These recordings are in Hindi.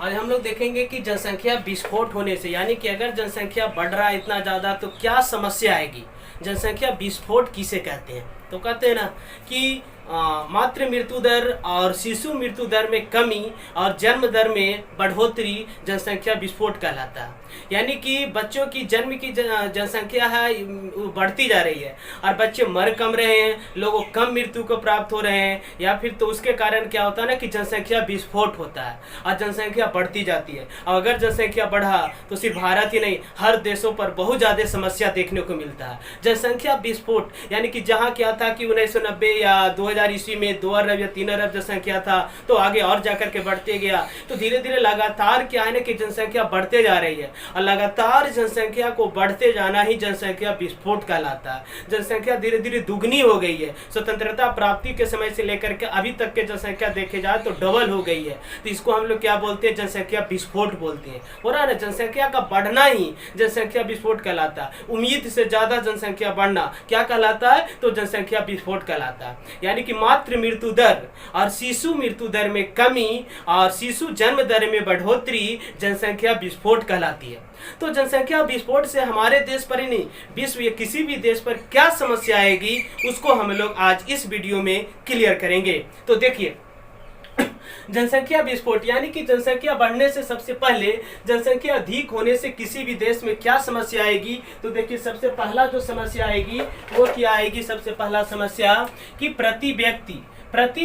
आज हम लोग देखेंगे कि जनसंख्या विस्फोट होने से, यानी कि अगर जनसंख्या बढ़ रहा है इतना ज़्यादा तो क्या समस्या आएगी। जनसंख्या विस्फोट किसे कहते हैं? तो कहते हैं ना कि मातृ मृत्यु दर और शिशु मृत्यु दर में कमी और जन्म दर में बढ़ोतरी जनसंख्या विस्फोट कहलाता है। यानी कि बच्चों की जन्म की जनसंख्या है वो बढ़ती जा रही है और बच्चे मर कम रहे हैं, लोगों कम मृत्यु को प्राप्त हो रहे हैं, या फिर तो उसके कारण क्या होता है ना कि जनसंख्या विस्फोट होता है और जनसंख्या बढ़ती जाती है। और अगर जनसंख्या बढ़ा तो सिर्फ भारत ही नहीं, हर देशों पर बहुत ज़्यादा समस्या देखने को मिलता है। जनसंख्या विस्फोट यानी कि जहाँ क्या था कि 1990 या 2000 ईस्वी में 2 अरब या 3 अरब जनसंख्या था, तो आगे और जाकर के बढ़ते गया, तो धीरे धीरे लगातार क्या है ना कि जनसंख्या बढ़ते जा रही है और लगातार जनसंख्या को बढ़ते जाना ही जनसंख्या विस्फोट कहलाता है। जनसंख्या धीरे धीरे दुगनी हो गई है। स्वतंत्रता प्राप्ति के समय से लेकर के अभी तक के जनसंख्या देखे जाए तो डबल हो गई है। तो इसको हम लोग क्या बोलते हैं? जनसंख्या विस्फोट बोलते हैं। हो रहा है ना, जनसंख्या का बढ़ना ही जनसंख्या विस्फोट कहलाता है। उम्मीद से ज्यादा जनसंख्या बढ़ना क्या कहलाता है? तो जनसंख्या विस्फोट कहलाता है। यानी कि मातृ मृत्यु दर और शिशु मृत्यु दर में कमी और शिशु जन्म दर में बढ़ोतरी जनसंख्या विस्फोट कहलाती है। तो जनसंख्या विस्फोट से हमारे देश पर ही नहीं, विश्व या किसी भी देश पर क्या समस्या आएगी उसको हम लोग आज इस वीडियो में क्लियर करेंगे। तो देखिए, जनसंख्या विस्फोट यानी कि जनसंख्या बढ़ने से सबसे पहले जनसंख्या अधिक होने से किसी भी देश में क्या समस्या आएगी। तो देखिए, सबसे पहला जो समस्या आएगी वो क्या आएगी? सबसे पहला समस्या कि प्रति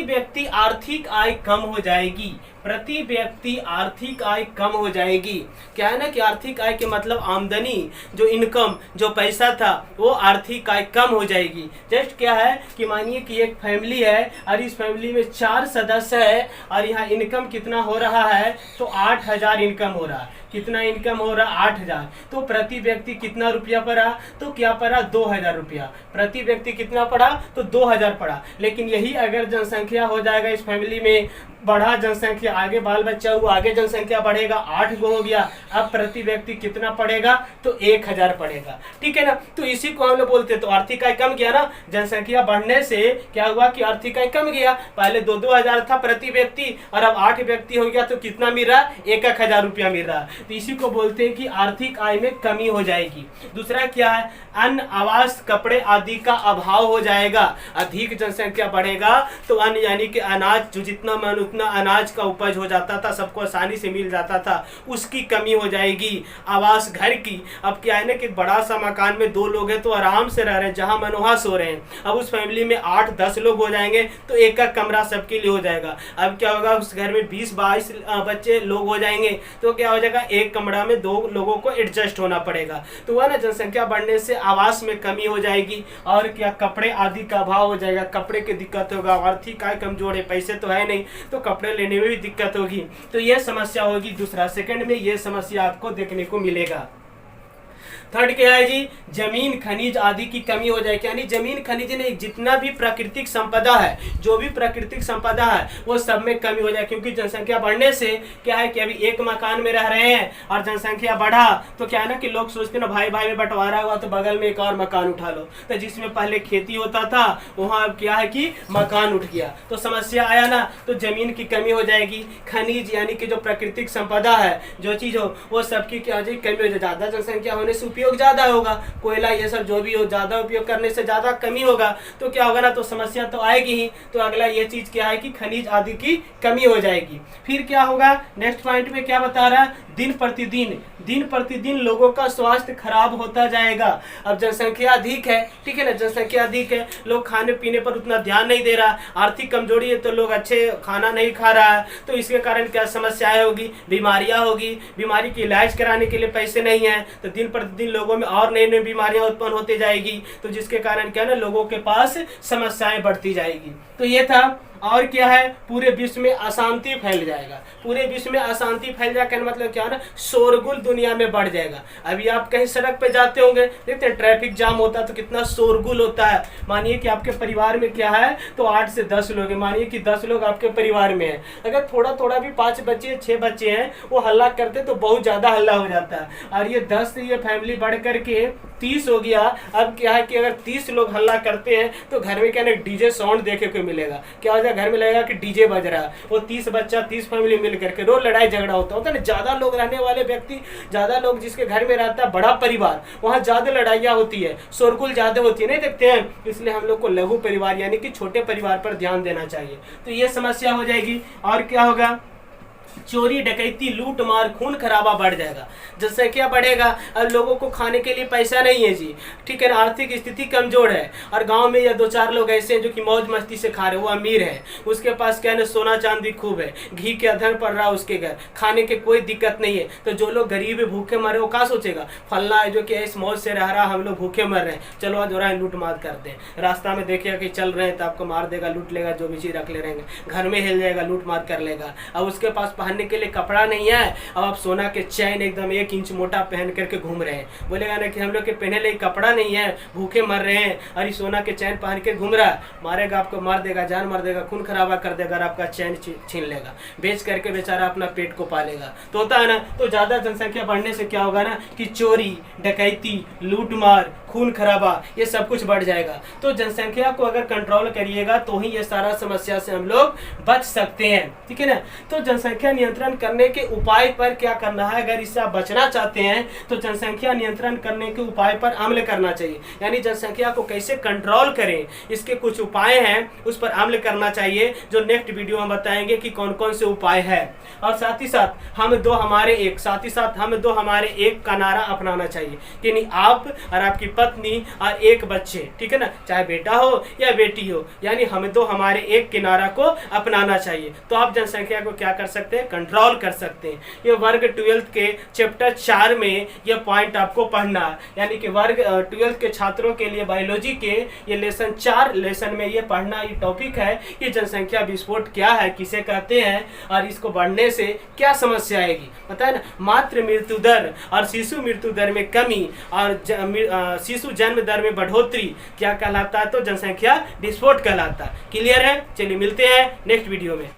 व्यक्ति आर्थिक आय कम हो जाएगी। प्रति व्यक्ति आर्थिक आय कम हो जाएगी। क्या है ना कि आर्थिक आय के मतलब आमदनी, जो इनकम, जो पैसा था, वो आर्थिक आय कम हो जाएगी। जस्ट क्या है कि मानिए कि एक फैमिली है और इस फैमिली में 4 सदस्य है और यहाँ इनकम कितना हो रहा है? तो 8000 इनकम हो रहा है। कितना इनकम हो रहा? 8000। तो प्रति व्यक्ति कितना रुपया पड़ा? तो क्या पड़ा? 2000 रुपया। प्रति व्यक्ति कितना पड़ा? तो 2000 पड़ा। लेकिन यही अगर जनसंख्या हो जाएगा इस फैमिली में, बढ़ा जनसंख्या, आगे बाल बच्चा हुआ, आगे जनसंख्या बढ़ेगा, 8 गो हो गया, अब प्रति व्यक्ति कितना पड़ेगा? तो 1000 पड़ेगा। ठीक है ना। तो इसी को हम लोग बोलते हैं। तो आर्थिक आय कम गया ना, जनसंख्या बढ़ने से क्या हुआ कि आर्थिक आय कम गया। पहले 2-2000 था प्रति व्यक्ति और अब 8 व्यक्ति हो गया, तो कितना मिल रहा? 1000 रुपया मिल रहा। तो इसी को बोलते हैं कि आर्थिक आय में कमी हो जाएगी। दूसरा क्या है? अन्न, आवास, कपड़े आदि का अभाव हो जाएगा। अधिक जनसंख्या बढ़ेगा तो अन्न यानी कि अनाज, जो जितना मन उतना अनाज का उपज हो जाता था, सबको आसानी से मिल जाता था, उसकी कमी हो जाएगी। आवास, घर की, अब क्या है ना कि बड़ा सा मकान में 2 लोग हैं तो आराम से रह रहे हैं, जहां मन वहां सो रहे हैं। अब उस फैमिली में 8-10 लोग हो जाएंगे तो एक कमरा सबके लिए हो जाएगा। अब क्या होगा? उस घर में 20-22 बच्चे लोग हो जाएंगे तो क्या हो जाएगा? एक कमरा में 2 लोगों को एडजस्ट होना पड़ेगा। तो वह ना, जनसंख्या बढ़ने से आवास में कमी हो जाएगी और क्या, कपड़े आदि का अभाव हो जाएगा। कपड़े की दिक्कत होगा, आर्थिक आय कमजोर है, पैसे तो है नहीं, तो कपड़े लेने में भी दिक्कत होगी। तो यह समस्या होगी। दूसरा, सेकंड में यह समस्या आपको देखने को मिलेगा। थर्ड क्या है जी? जमीन, खनिज आदि की कमी हो जाएगी। यानी जमीन, खनिज नहीं, जितना भी प्राकृतिक संपदा है, जो भी प्राकृतिक संपदा है वो सब में कमी हो जाएगी। क्योंकि जनसंख्या बढ़ने से क्या है कि अभी एक मकान में रह रहे हैं और जनसंख्या बढ़ा तो क्या है ना कि लोग सोचते ना, भाई भाई में बंटवारा हुआ तो बगल में एक और मकान उठा लो। तो जिसमें पहले खेती होता था वहाँ अब क्या है कि मकान उठ गया, तो समस्या आया ना। तो जमीन की कमी हो जाएगी। खनिज यानी कि जो प्राकृतिक संपदा है, जो चीज हो, वो सबकी क्या हो जाएगी? कमी हो जाएगी। ज्यादा जनसंख्या होने से उपयोग ज्यादा होगा, कोयला ये सब जो भी हो, ज्यादा उपयोग करने से ज्यादा कमी होगा, तो क्या होगा ना, तो समस्या तो आएगी ही। तो अगला ये चीज क्या है कि खनिज आदि की कमी हो जाएगी। फिर क्या होगा? नेक्स्ट पॉइंट में क्या बता रहा है? दिन प्रतिदिन लोगों का स्वास्थ्य खराब होता जाएगा। अब जनसंख्या अधिक है, ठीक है ना, जनसंख्या अधिक है, लोग खाने पीने पर उतना ध्यान नहीं दे रहा, आर्थिक कमजोरी है तो लोग अच्छे खाना नहीं खा रहा है, तो इसके कारण क्या समस्याएं होगी? बीमारियां होगी। बीमारी की इलाज कराने के लिए पैसे नहीं है तो दिन प्रतिदिन लोगों में और नई नई बीमारियां उत्पन्न होती जाएगी, तो जिसके कारण क्या है ना, लोगों के पास समस्याएं बढ़ती जाएगी। तो ये था। और क्या है? पूरे विश्व में अशांति फैल जाएगा। पूरे विश्व में अशांति फैल जाए कहने मतलब क्या है ना, शोरगुल दुनिया में बढ़ जाएगा। अभी आप कहीं सड़क पे जाते होंगे, देखते हैं ट्रैफिक जाम होता है तो कितना शोरगुल होता है। मानिए कि आपके परिवार में क्या है तो 8 से 10 लोग हैं, मानिए कि 10 लोग आपके परिवार में हैं, अगर थोड़ा थोड़ा भी 5 बच्चे 6 बच्चे हैं वो हल्ला करते तो बहुत ज्यादा हल्ला हो जाता है। और ये 10 से ये फैमिली बढ़ करके 30 हो गया। अब क्या है कि अगर 30 लोग हल्ला करते हैं तो घर में क्या ना डीजे साउंड देखे को मिलेगा। क्या हो जाएगा, घर में लगेगा कि डीजे बज रहा है। वो 30 बच्चा 30 फैमिली मिल करके रोज लड़ाई झगड़ा होता है ना। ज़्यादा लोग रहने वाले व्यक्ति, ज़्यादा लोग जिसके घर में रहता है बड़ा परिवार, वहाँ ज़्यादा लड़ाइयाँ होती है, शोरगुल ज़्यादा होती है, नहीं देखते हैं। इसलिए हम लोग को लघु परिवार यानी कि छोटे परिवार पर ध्यान देना चाहिए। तो ये समस्या हो जाएगी। और क्या होगा, चोरी डकैती लूट मार खून खराबा बढ़ जाएगा, जनसंख्या बढ़ेगा। अब लोगों को खाने के लिए पैसा नहीं है जी, ठीक है ना, आर्थिक स्थिति कमजोर है, और गांव में या 2-4 लोग ऐसे हैं जो कि मौज मस्ती से खा रहे, वो अमीर है, उसके पास क्या है ना सोना चांदी खूब है, घी के अधर पड़ रहा है उसके घर, खाने के कोई दिक्कत नहीं है। तो जो लोग गरीब है भूखे मर रहे, वो क्या सोचेगा, फल्ला है जो कि इस मौज से रह रहा, हम लोग भूखे मर रहे हैं, चलो आज हो रहा है लूट मार करते हैं। रास्ता में देखिएगा कि चल रहे हैं तो आपको मार देगा, लूट लेगा, जो भी चीज़ रख ले रहेंगे, घर में हिल जाएगा, लूट मार कर लेगा। अब उसके पास पहनने के लिए कपड़ा नहीं है, अब आप सोना के चैन एकदम 1 इंच मोटा पहन करके घूम रहे हैं, बोलेगा ना कि हम लोग के पहने लिए कपड़ा नहीं है, भूखे मर रहे हैं, और सोना के चैन पहन के घूम रहा है, मारेगा आपको, मार देगा, जान मार देगा, खून खराबा कर देगा, आपका चैन छीन लेगा, बेच करके बेचारा अपना पेट को पालेगा। तो होता है ना। तो ज़्यादा जनसंख्या बढ़ने से क्या होगा ना कि चोरी डकैती लूट मार खून खराबा ये सब कुछ बढ़ जाएगा। तो जनसंख्या को अगर कंट्रोल करिएगा तो ही ये सारा समस्या से हम लोग बच सकते हैं, ठीक है ना। तो जनसंख्या नियंत्रण करने के उपाय पर क्या करना है, अगर इससे आप बचना चाहते हैं तो जनसंख्या नियंत्रण करने के उपाय पर अमल करना चाहिए, यानी जनसंख्या को कैसे कंट्रोल करें इसके कुछ उपाय हैं, उस पर अमल करना चाहिए, जो नेक्स्ट वीडियो में बताएंगे कि कौन कौन से उपाय है। और साथ ही साथ हम दो हमारे एक का नारा अपनाना चाहिए कि नहीं, आप और आपकी पत्नी और एक बच्चे, ठीक है ना, चाहे बेटा हो या बेटी हो, यानी हम दो हमारे एक के नारा को अपनाना चाहिए। तो आप जनसंख्या को क्या कर सकते हैं, कंट्रोल कर सकते हैं। ये वर्ग 12 के चैप्टर 4 में ये पॉइंट आपको पढ़ना है, यानी कि वर्ग 12 के छात्रों के लिए बायोलॉजी के ये लेसन 4 लेसन में ये पढ़ना, ये टॉपिक है कि जनसंख्या विस्फोट क्या है, किसे कहते हैं, और इसको बढ़ने से क्या समस्या आएगी, पता है ना। मातृ मृत्यु दर और शिशु मृत्यु दर में कमी और शिशु जन्म दर में बढ़ोतरी क्या कहलाता है, तो जनसंख्या विस्फोट कहलाता है। क्लियर है, चलिए मिलते हैं नेक्स्ट वीडियो में।